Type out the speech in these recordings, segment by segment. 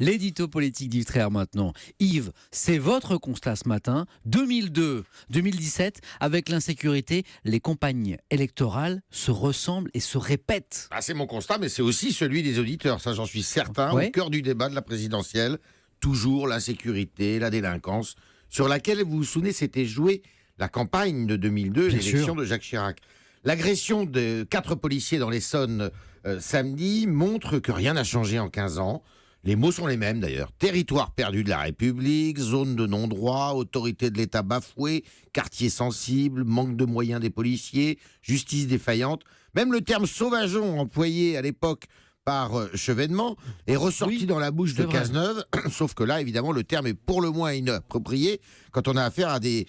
L'édito politique d'Yves Tréhard maintenant. Yves, c'est votre constat ce matin. 2002-2017, avec l'insécurité, les campagnes électorales se ressemblent et se répètent. Ah, c'est mon constat, mais c'est aussi celui des auditeurs. Ça, j'en suis certain. Ouais. Au cœur du débat de la présidentielle, toujours l'insécurité, la délinquance, sur laquelle, vous vous souvenez, s'était jouée la campagne de 2002, Bien l'élection sûr. de Jacques Chirac. L'agression de 4 policiers dans l'Essonne samedi montre que rien n'a changé en 15 ans. Les mots sont les mêmes d'ailleurs. Territoire perdu de la République, zone de non-droit, autorité de l'État bafouée, quartier sensible, manque de moyens des policiers, justice défaillante. Même le terme sauvageon employé à l'époque par Chevènement est ressorti Oui, dans la bouche de c'est vrai. Cazeneuve, sauf que là, évidemment, le terme est pour le moins inapproprié quand on a affaire à des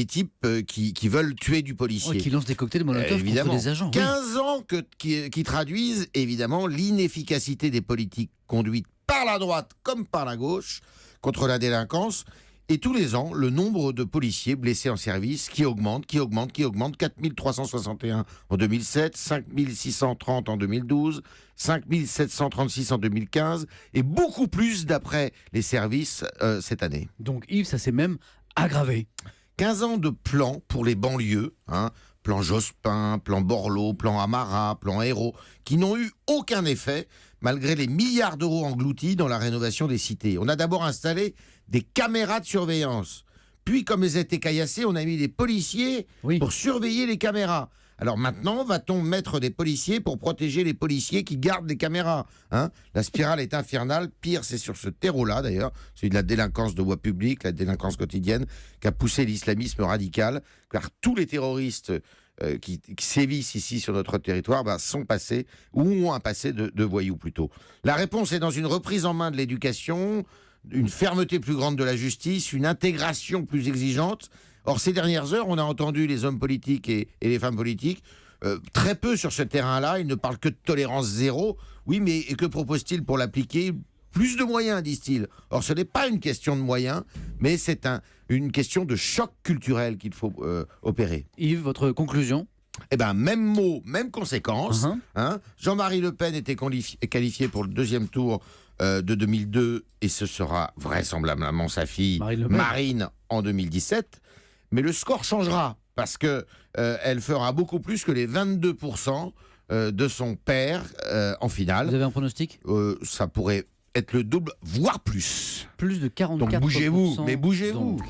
types qui veulent tuer du policier. Ouais, qui lancent des cocktails Molotov contre Évidemment. des agents. Oui. 15 ans qui traduisent évidemment l'inefficacité des politiques conduites par la droite comme par la gauche contre la délinquance. Et tous les ans, le nombre de policiers blessés en service qui augmente. 4361 en 2007, 5630 en 2012, 5736 en 2015 et beaucoup plus d'après les services cette année. Donc Yves, ça s'est même aggravé. 15 ans de plans pour les banlieues, plan Jospin, plan Borloo, plan Amara, plan Hérault, qui n'ont eu aucun effet malgré les milliards d'euros engloutis dans la rénovation des cités. On a d'abord installé des caméras de surveillance. Puis, comme elles étaient caillassées, on a mis des policiers Oui. pour surveiller les caméras. Alors maintenant, va-t-on mettre des policiers pour protéger les policiers qui gardent les caméras ? La spirale est infernale. Pire, c'est sur ce terreau-là, d'ailleurs, celui de la délinquance de voie publique, la délinquance quotidienne, qu'a poussé l'islamisme radical, car tous les terroristes qui sévissent ici sur notre territoire sont passés, ou ont un passé de voyous plutôt. La réponse est dans une reprise en main de l'éducation, une fermeté plus grande de la justice, une intégration plus exigeante. Or, ces dernières heures, on a entendu les hommes politiques et les femmes politiques très peu sur ce terrain-là. Ils ne parlent que de tolérance zéro. Oui, mais et que proposent-ils pour l'appliquer ? Plus de moyens, disent-ils. Or, ce n'est pas une question de moyens, mais c'est une question de choc culturel qu'il faut opérer. Yves, votre conclusion ? Eh bien, même mot, même conséquence. Uh-huh. Jean-Marie Le Pen était qualifié pour le deuxième tour de 2002 et ce sera vraisemblablement sa fille Marine en 2017. Mais le score changera parce que elle fera beaucoup plus que les 22% de son père en finale. Vous avez un pronostic ? Ça pourrait être le double, voire plus. Plus de 44%. Donc bougez-vous, mais bougez-vous. Donc.